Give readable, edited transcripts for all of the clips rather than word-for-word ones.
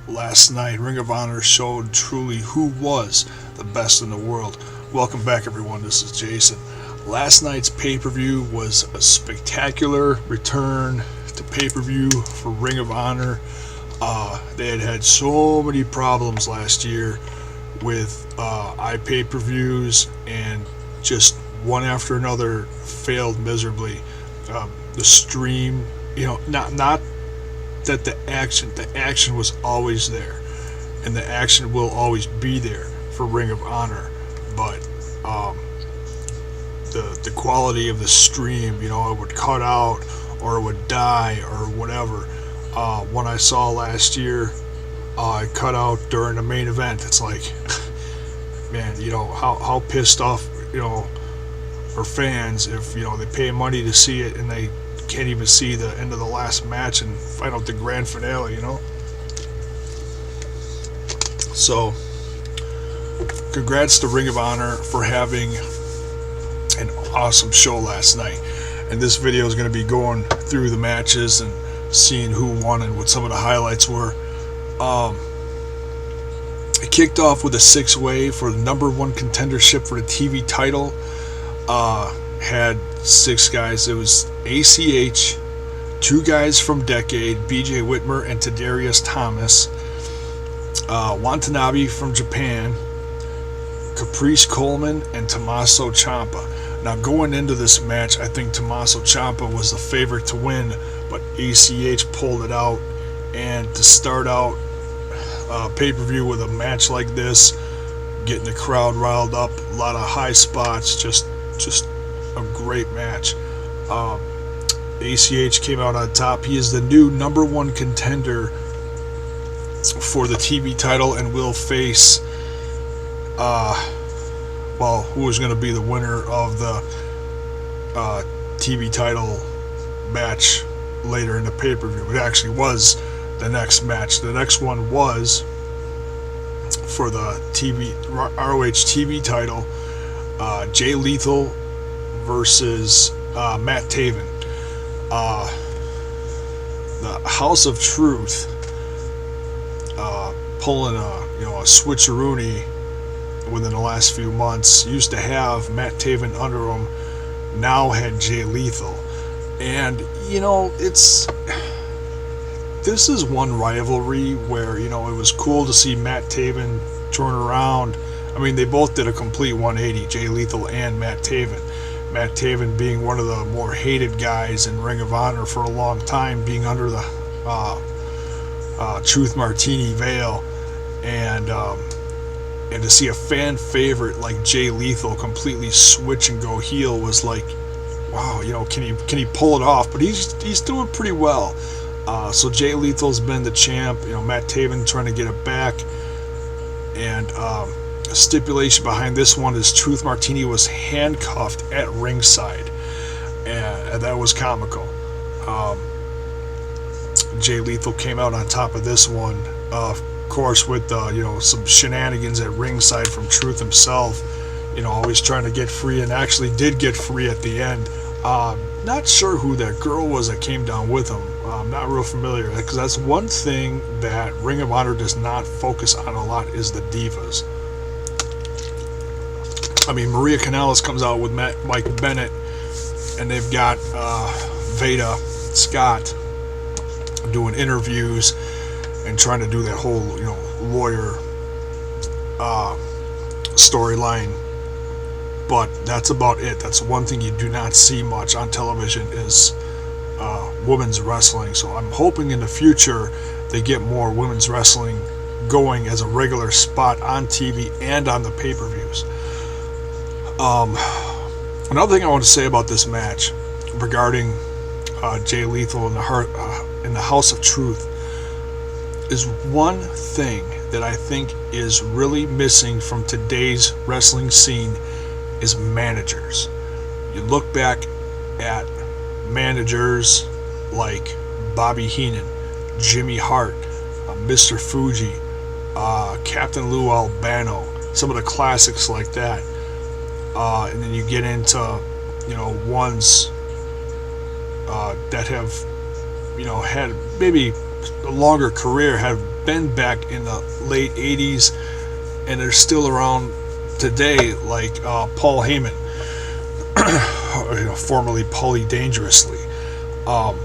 Last night, Ring of Honor showed truly who was the best in the world. Welcome back, everyone. This is Jason. Last night's pay-per-view was a spectacular return to pay-per-view for Ring of Honor. They had so many problems last year with iPay-per-views, and just one after another failed miserably. The stream, not that the action was always there, and the action will always be there for Ring of Honor, but the quality of the stream, it would cut out or it would die or whatever. One I saw last year, it cut out during the main event. It's like, man, how pissed off, are fans if they pay money to see it and they can't even see the end of the last match and find out the grand finale. So, congrats to Ring of Honor for having an awesome show last night. And this video is going to be going through the matches and seeing who won and what some of the highlights were. It kicked off with a six-way for the number one contendership for the TV title. Had six guys. It was ACH, two guys from Decade, BJ Whitmer and Tadarius Thomas, Watanabe from Japan, Caprice Coleman, and Tommaso Ciampa. Now, going into this match, I think Tommaso Ciampa was the favorite to win, but ACH pulled it out. And to start out pay-per-view with a match like this, getting the crowd riled up, a lot of high spots, just a great match. ACH came out on top. He is the new number one contender for the TV title and will face who is going to be the winner of the TV title match later in the pay-per-view. It actually was the next match. The next one was for the ROH TV title, Jay Lethal versus Matt Taven. The House of Truth pulling a switcheroony within the last few months. Used to have Matt Taven under him, now had Jay Lethal. And this is one rivalry where it was cool to see Matt Taven turn around. I mean, they both did a complete 180, Jay Lethal and Matt Taven. Matt Taven being one of the more hated guys in Ring of Honor for a long time, being under the Truth Martini veil, and to see a fan favorite like Jay Lethal completely switch and go heel was like, wow, can he pull it off? But he's doing pretty well. So Jay Lethal's been the champ. Matt Taven trying to get it back, and a stipulation behind this one is Truth Martini was handcuffed at ringside, and that was comical. Jay Lethal came out on top of this one, of course, with some shenanigans at ringside from Truth himself. Always trying to get free, and actually did get free at the end. Not sure who that girl was that came down with him. I'm not real familiar, because that's one thing that Ring of Honor does not focus on a lot, is the divas. I mean, Maria Kanellis comes out with Mike Bennett, and they've got Veda Scott doing interviews and trying to do that whole lawyer storyline. But that's about it. That's one thing you do not see much on television is women's wrestling. So I'm hoping in the future they get more women's wrestling going as a regular spot on TV and on the pay-per-views. Another thing I want to say about this match regarding Jay Lethal in the House of Truth is one thing that I think is really missing from today's wrestling scene is managers. You look back at managers like Bobby Heenan, Jimmy Hart, Mr. Fuji, Captain Lou Albano, some of the classics like that. And then you get into, ones that have, had maybe a longer career, have been back in the late 80s and they're still around today, like Paul Heyman, formerly Paulie Dangerously. I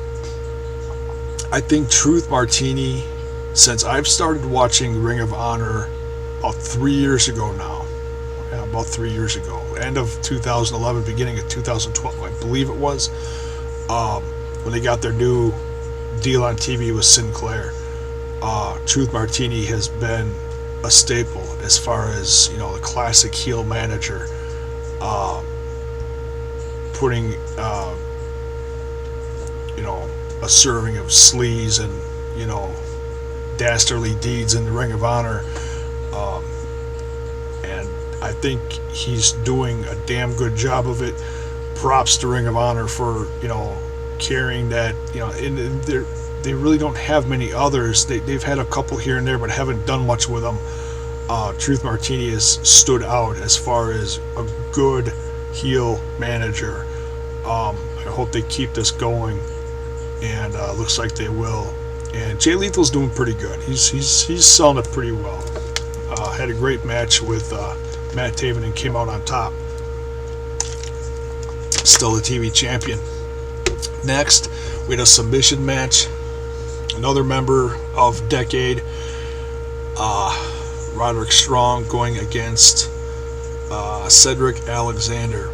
think Truth Martini, since I've started watching Ring of Honor about 3 years ago now, about 3 years ago, end of 2011, beginning of 2012, I believe it was, when they got their new deal on TV with Sinclair. Truth Martini has been a staple as far as, the classic heel manager, putting a serving of sleaze and dastardly deeds in the Ring of Honor, and I think he's doing a damn good job of it. Props to Ring of Honor for carrying that. And they really don't have many others. They've had a couple here and there, but haven't done much with them. Truth Martini has stood out as far as a good heel manager. I hope they keep this going, and looks like they will. And Jay Lethal's doing pretty good. He's selling it pretty well. Had a great match with Matt Taven and came out on top. Still the TV champion. Next, we had a submission match. Another member of Decade, Roderick Strong, going against Cedric Alexander.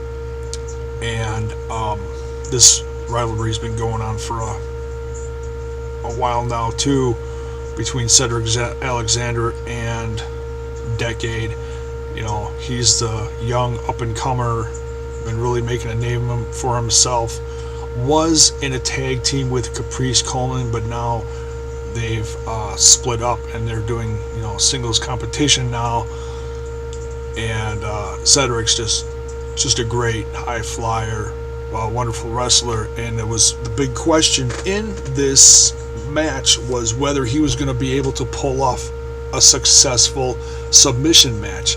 And this rivalry's been going on for a while now too, between Cedric Alexander and Decade. He's the young up-and-comer, been really making a name for himself. Was in a tag team with Caprice Coleman, but now they've split up and they're doing singles competition now. And Cedric's just a great high flyer, wonderful wrestler. And it was the big question in this match was whether he was going to be able to pull off a successful submission match.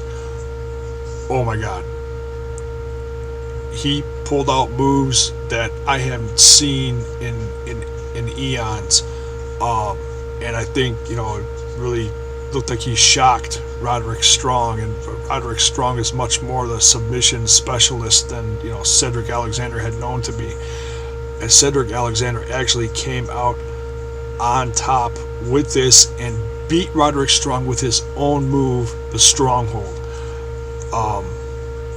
Oh my God. He pulled out moves that I haven't seen in eons. And I think, it really looked like he shocked Roderick Strong. And Roderick Strong is much more the submission specialist than, Cedric Alexander had known to be. And Cedric Alexander actually came out on top with this and beat Roderick Strong with his own move, the Stronghold.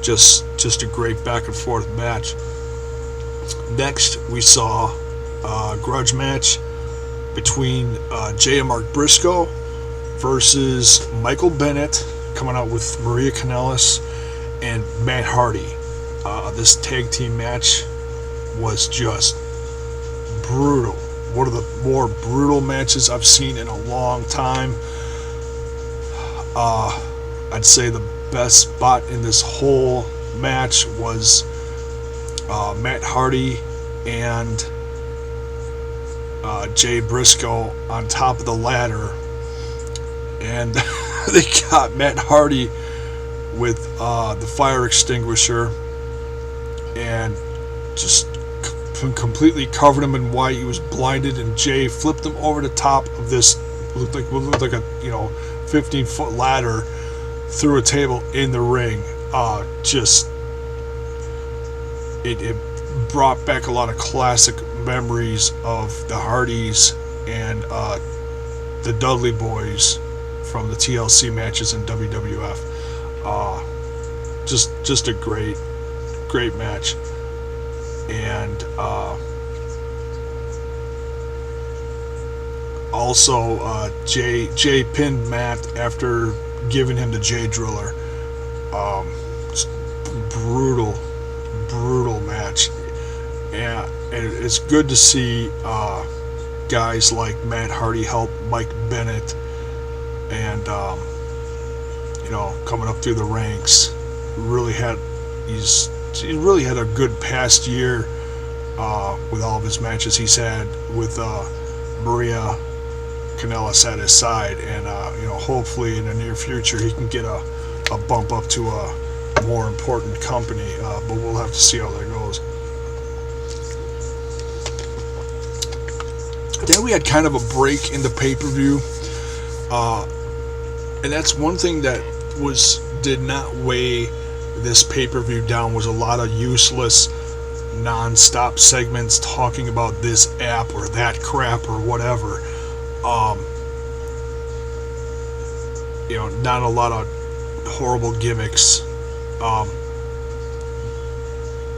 Just a great back and forth match. Next, we saw a grudge match between Jay and Mark Briscoe versus Michael Bennett, coming out with Maria Kanellis and Matt Hardy. This tag team match was just brutal. One of the more brutal matches I've seen in a long time. I'd say the best spot in this whole match was Matt Hardy and Jay Briscoe on top of the ladder, and they got Matt Hardy with the fire extinguisher and just completely covered him in white. He was blinded, and Jay flipped him over the top of this looked like a 15-foot ladder through a table in the ring. It brought back a lot of classic memories of the Hardys and the Dudley Boys from the TLC matches in WWF. Just a great match. And also Jay pinned Matt after giving him the Jay Driller. Just brutal match. And it's good to see guys like Matt Hardy help Mike Bennett, and coming up through the ranks. He really had a good past year with all of his matches he's had with Maria Kanellis at his side, and hopefully in the near future he can get a bump up to a more important company, but we'll have to see how that goes. Then we had kind of a break in the pay-per-view. And that's one thing that did not weigh this pay-per-view down, was a lot of useless non-stop segments talking about this app or that crap or whatever. Not a lot of horrible gimmicks.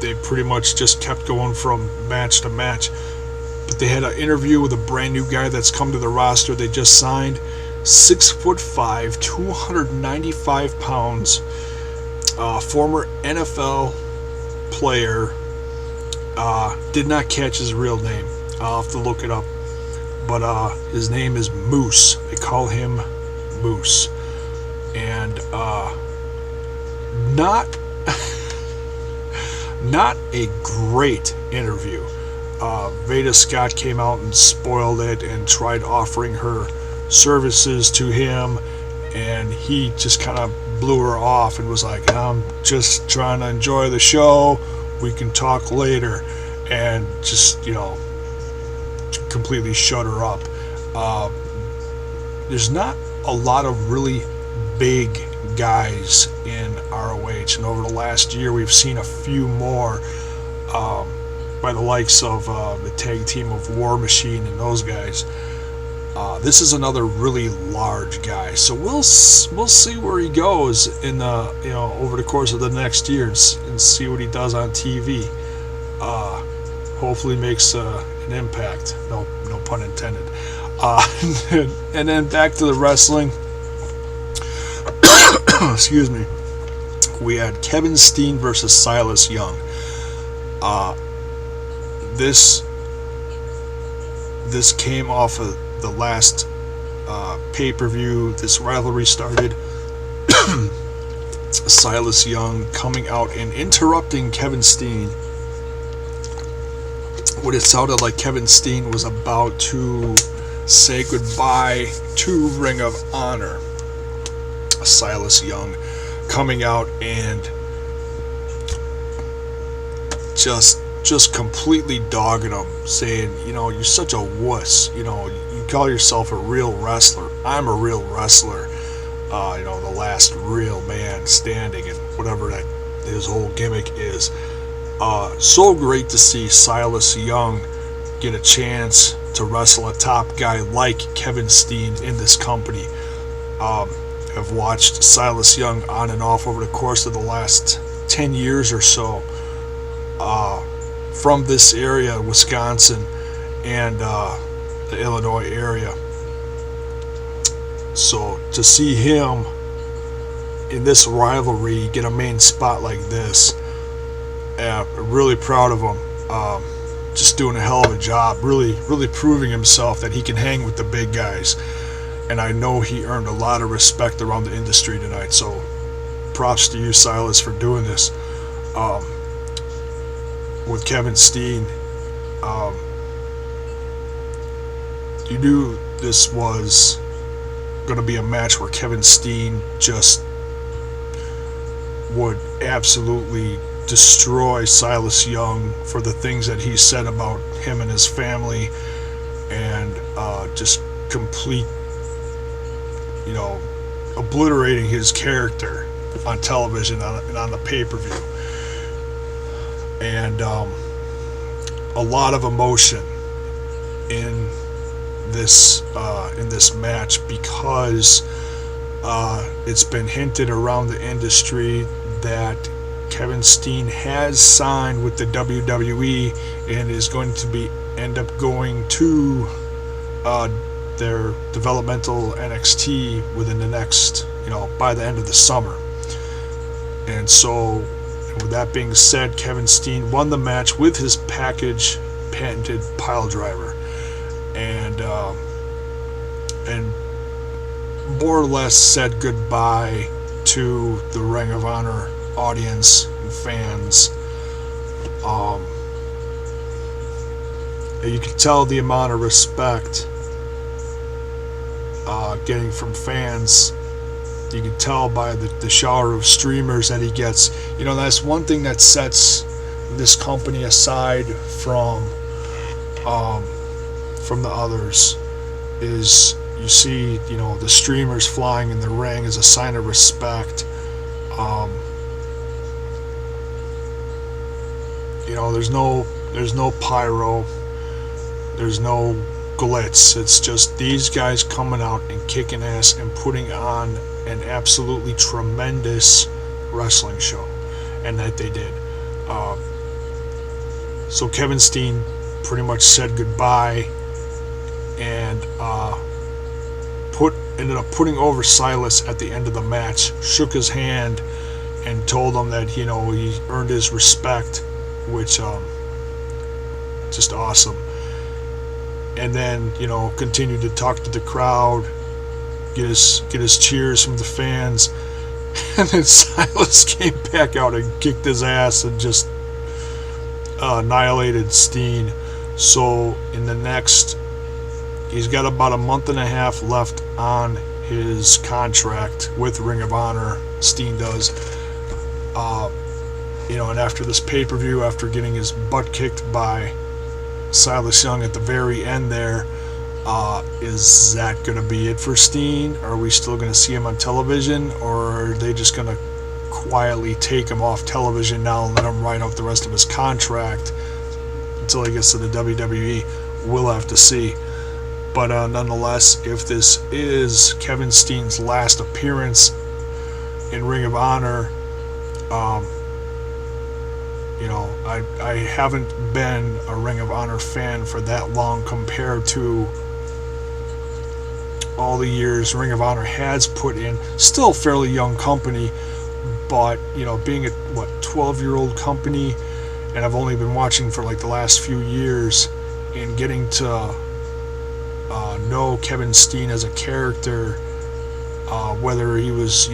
They pretty much just kept going from match to match. But they had an interview with a brand new guy that's come to the roster. They just signed, 6'5", 295 pounds, former NFL player. Did not catch his real name. I'll have to look it up. But his name is Moose. They call him Moose. And not not a great interview. Veda Scott came out and spoiled it and tried offering her services to him, and he just kind of blew her off and was like, I'm just trying to enjoy the show, we can talk later, and just completely shut her up. There's not a lot of really big guys in ROH, and over the last year we've seen a few more by the likes of the tag team of War Machine and those guys. This is another really large guy, so we'll see where he goes in over the course of the next year, and see what he does on TV. Hopefully makes an impact. No pun intended. And then back to the wrestling. Excuse me. We had Kevin Steen versus Silas Young. This came off of the last pay-per-view. This rivalry started. Silas Young coming out and interrupting Kevin Steen. What it sounded like Kevin Steen was about to say goodbye to Ring of Honor. Silas Young coming out and just completely dogging him, saying, you're such a wuss, you call yourself a real wrestler. I'm a real wrestler, the last real man standing, and whatever that his whole gimmick is. So great to see Silas Young get a chance to wrestle a top guy like Kevin Steen in this company. I've watched Silas Young on and off over the course of the last 10 years or so, from this area, Wisconsin and the Illinois area. So to see him in this rivalry get a main spot like this, really proud of him. Just doing a hell of a job, really proving himself that he can hang with the big guys. And I know he earned a lot of respect around the industry tonight, so props to you, Silas, for doing this. With Kevin Steen, you knew this was going to be a match where Kevin Steen just would absolutely destroy Silas Young for the things that he said about him and his family, and just complete, obliterating his character on television and on the pay-per-view. And a lot of emotion in this match, because it's been hinted around the industry that Kevin Steen has signed with the WWE and is going to end up going to their developmental NXT within the next, by the end of the summer. And so, with that being said, Kevin Steen won the match with his patented pile driver, and more or less said goodbye to the Ring of Honor audience and fans. You can tell the amount of respect getting from fans. You can tell by the shower of streamers that he gets. That's one thing that sets this company aside from the others, is you You see, the streamers flying in the ring as a sign of respect. There's no pyro, there's no glitz. It's just these guys coming out and kicking ass and putting on an absolutely tremendous wrestling show, and that they did. So Kevin Steen pretty much said goodbye and ended up putting over Silas at the end of the match, shook his hand, and told him that he earned his respect, which just awesome. And then continued to talk to the crowd, get his cheers from the fans, and then Silas came back out and kicked his ass and just annihilated Steen. So he's got about a month and a half left on his contract with Ring of Honor. Steen does. And after this pay-per-view, after getting his butt kicked by Silas Young at the very end there, is that going to be it for Steen? Are we still going to see him on television, or are they just going to quietly take him off television now and let him ride out the rest of his contract until he gets to the WWE? We'll have to see. But nonetheless, if this is Kevin Steen's last appearance in Ring of Honor, I haven't been a Ring of Honor fan for that long compared to all the years Ring of Honor has put in. Still a fairly young company, but being a 12-year-old company, and I've only been watching for like the last few years, and getting to know Kevin Steen as a character, whether he was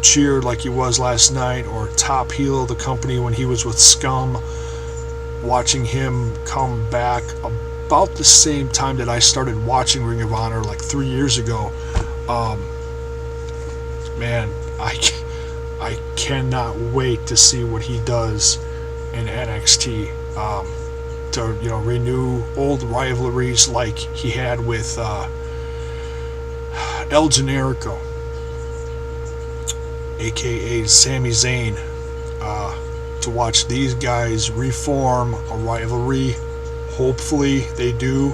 cheered like he was last night or top heel of the company when he was with Scum, watching him come back about the same time that I started watching Ring of Honor, like 3 years ago. Man, I cannot wait to see what he does in NXT, to renew old rivalries like he had with El Generico, aka Sami Zayn, to watch these guys reform a rivalry. Hopefully they do,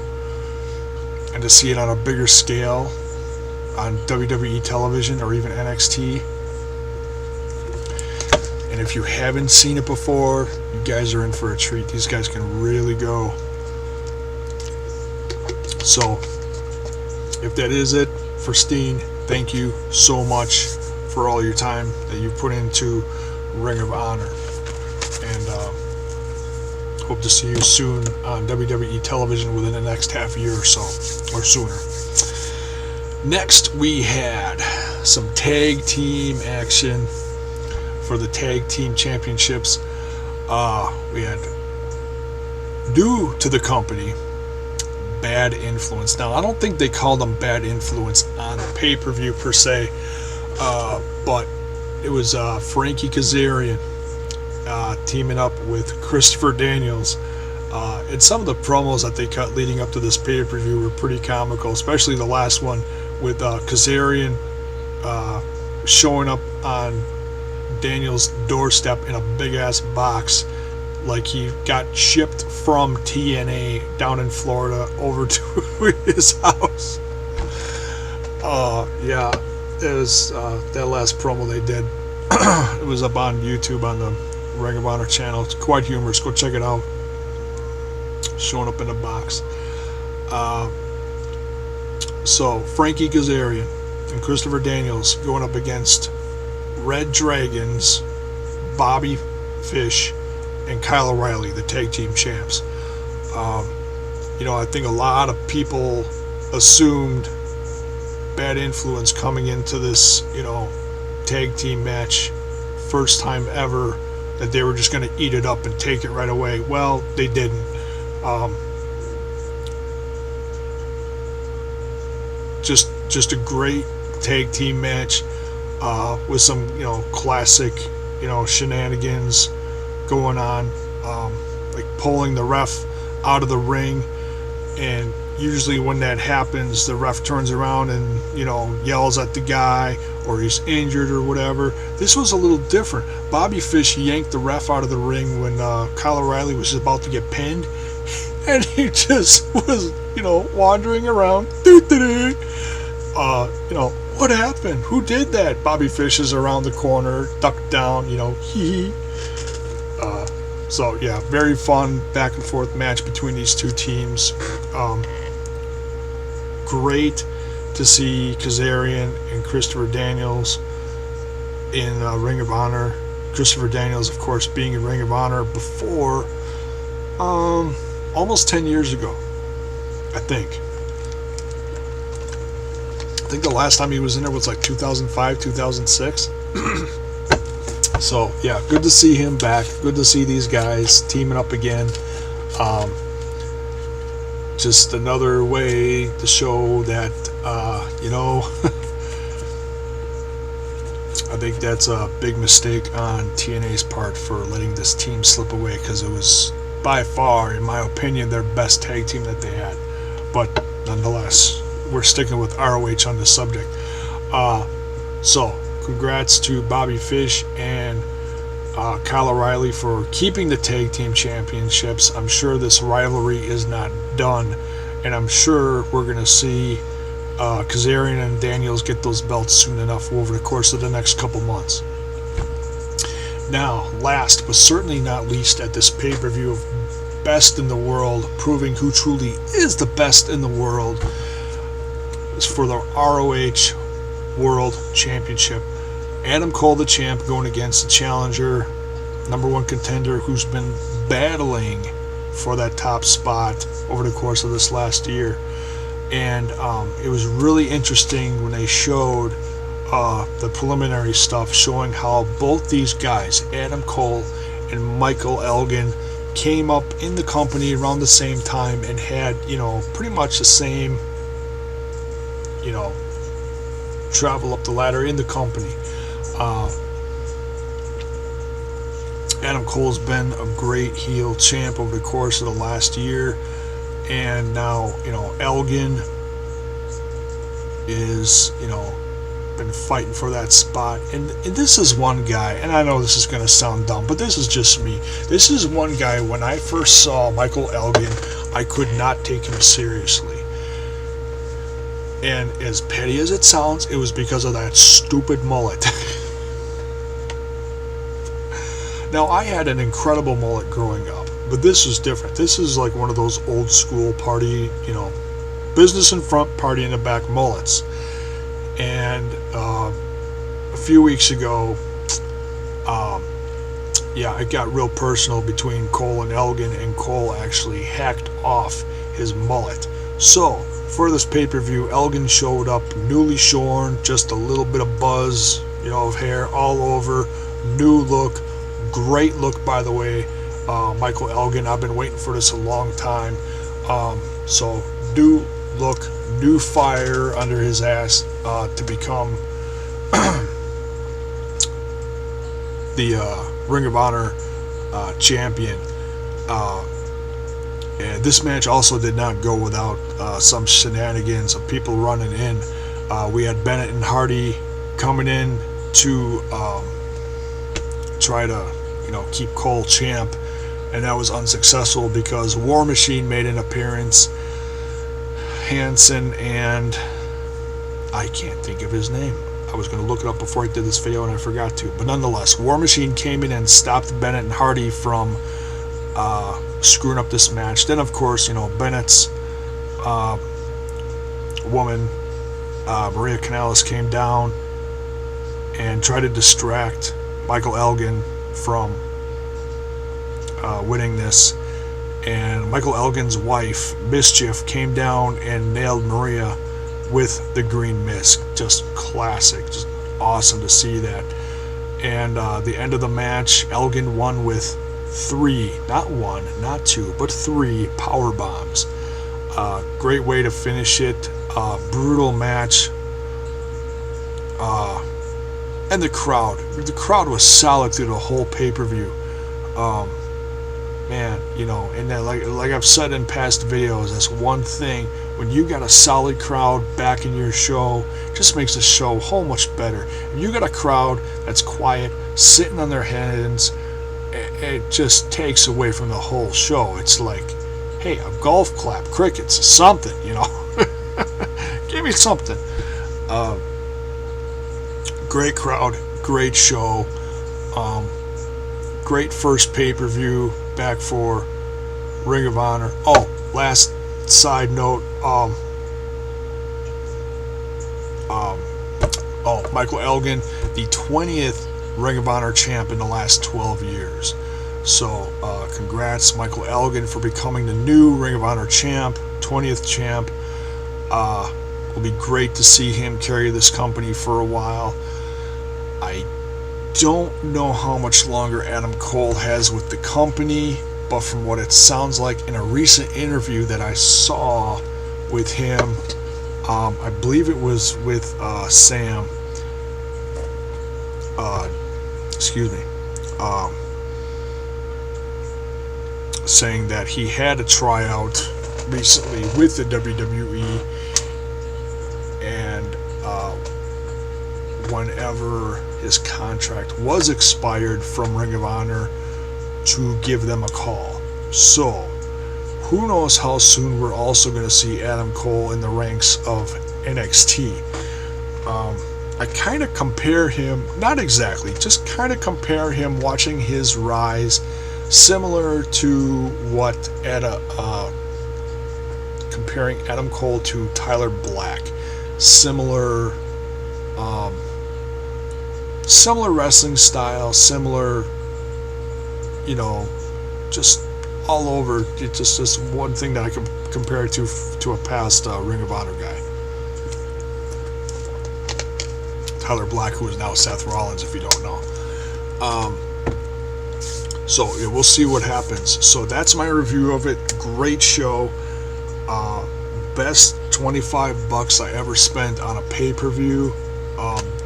and to see it on a bigger scale on WWE television or even NXT. And if you haven't seen it before, you guys are in for a treat. These guys can really go. So if that is it for Steen, thank you so much for all your time that you put into Ring of Honor, and hope to see you soon on WWE television within the next half a year or so, or sooner. Next, we had some tag team action for the tag team championships. We had, due to the company, Bad Influence. Now, I don't think they called them Bad Influence on the pay-per-view per se, but it was Frankie Kazarian teaming up with Christopher Daniels. And some of the promos that they cut leading up to this pay-per-view were pretty comical, especially the last one with Kazarian showing up on Daniels' doorstep in a big-ass box, like he got shipped from TNA down in Florida over to his house. Yeah, it was that last promo they did. It was up on YouTube on the Ring of Honor channel. It's quite humorous. Go check it out. Showing up in a box. So Frankie Kazarian and Christopher Daniels going up against Red Dragons, Bobby Fish, and Kyle O'Reilly, the tag team champs. I think a lot of people assumed Bad Influence coming into this, tag team match, first time ever, that they were just going to eat it up and take it right away. Well, they didn't. Just a great tag team match with some, classic, shenanigans going on, like pulling the ref out of the ring and usually when that happens, the ref turns around and, yells at the guy, or he's injured or whatever. This was a little different. Bobby Fish yanked the ref out of the ring when Kyle O'Reilly was about to get pinned, and he just was, wandering around. What happened? Who did that? Bobby Fish is around the corner, ducked down, hee. So yeah, very fun back and forth match between these two teams. Great to see Kazarian and Christopher Daniels in Ring of Honor. Christopher Daniels, of course, being in Ring of Honor before almost 10 years ago, I think. I think the last time he was in there was like 2005, 2006. So yeah, good to see him back. Good to see these guys teaming up again. Just another way to show that, I think that's a big mistake on TNA's part for letting this team slip away, because it was by far, in my opinion, their best tag team that they had. But nonetheless, we're sticking with ROH on this subject. So congrats to Bobby Fish and Kyle O'Reilly for keeping the tag team championships. I'm sure this rivalry is not done, and I'm sure we're going to see Kazarian and Daniels get those belts soon enough over the course of the next couple months. Now, last but certainly not least at this pay-per-view of Best in the World, proving who truly is the best in the world, is for the ROH World Championship. Adam Cole, the champ, going against the challenger, number one contender, who's been battling for that top spot over the course of this last year. And it was really interesting when they showed the preliminary stuff, showing how both these guys, Adam Cole and Michael Elgin, came up in the company around the same time and had, pretty much the same, travel up the ladder in the company. Adam Cole's been a great heel champ over the course of the last year, and now, Elgin is, been fighting for that spot. And this is one guy, and I know this is going to sound dumb, but this is just me. This is one guy, when I first saw Michael Elgin, I could not take him seriously. And as petty as it sounds, it was because of that stupid mullet. Now, I had an incredible mullet growing up, but this is different. This is like one of those old school party, business in front, party in the back mullets. And a few weeks ago, it got real personal between Cole and Elgin, and Cole actually hacked off his mullet. So, for this pay-per-view, Elgin showed up newly shorn, just a little bit of buzz, of hair all over, new look, great look, by the way. Michael Elgin, I've been waiting for this a long time. So, new look, new fire under his ass to become the Ring of Honor champion. And this match also did not go without some shenanigans of people running in. We had Bennett and Hardy coming in to try to, keep Cole champ, and that was unsuccessful because War Machine made an appearance. Hanson and I can't think of his name. I was going to look it up before I did this video and I forgot to. But nonetheless, War Machine came in and stopped Bennett and Hardy from screwing up this match. Then, of course, Bennett's woman, Maria Kanellis, came down and tried to distract Michael Elgin from winning this. And Michael Elgin's wife, Mischief, came down and nailed Maria with the green mist. Just classic. Just awesome to see that. And the end of the match, Elgin won with 3, not 1, not 2, but 3 power bombs. Great way to finish it. Brutal match. And the crowd was solid through the whole pay-per-view. man, you know, and then like I've said in past videos, that's one thing. When you got a solid crowd backing your show, it just makes the show whole much better. If you got a crowd that's quiet, sitting on their hands, it just takes away from the whole show. It's like, hey, a golf clap, crickets, something, you know. Give me something. Great crowd, great show. Great first pay-per-view back for Ring of Honor. Oh, last side note. Michael Elgin, the 20th Ring of Honor champ in the last 12 years. So, congrats, Michael Elgin, for becoming the new Ring of Honor champ, 20th champ. It'll be great to see him carry this company for a while. I don't know how much longer Adam Cole has with the company, but from what it sounds like in a recent interview that I saw with him, I believe it was with Sam. Saying that he had a tryout recently with the WWE, and whenever his contract was expired from Ring of Honor, to give them a call. So, who knows how soon we're also going to see Adam Cole in the ranks of NXT. I kind of compare him, not exactly, just kind of compare him watching his rise, similar to what comparing Adam Cole to Tyler Black. Similar wrestling style, similar, you know, just all over. It's just one thing that I can compare it to a past Ring of Honor guy. Tyler Black, who is now Seth Rollins, if you don't know. So yeah, we'll see what happens. So that's my review of it. Great show. Best $25 I ever spent on a pay-per-view.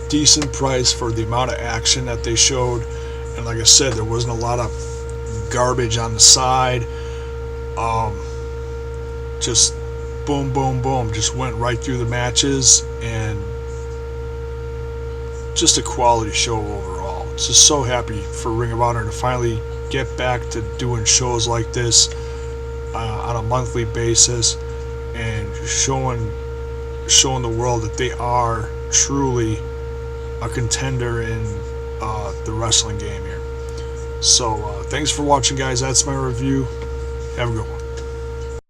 Decent price for the amount of action that they showed. And like I said, there wasn't a lot of garbage on the side. Just boom, boom, boom. Just went right through the matches, and just a quality show overall. Just so happy for Ring of Honor to finally get back to doing shows like this on a monthly basis, and showing the world that they are truly a contender in the wrestling game here. So thanks for watching, guys. That's my review. Have a good one.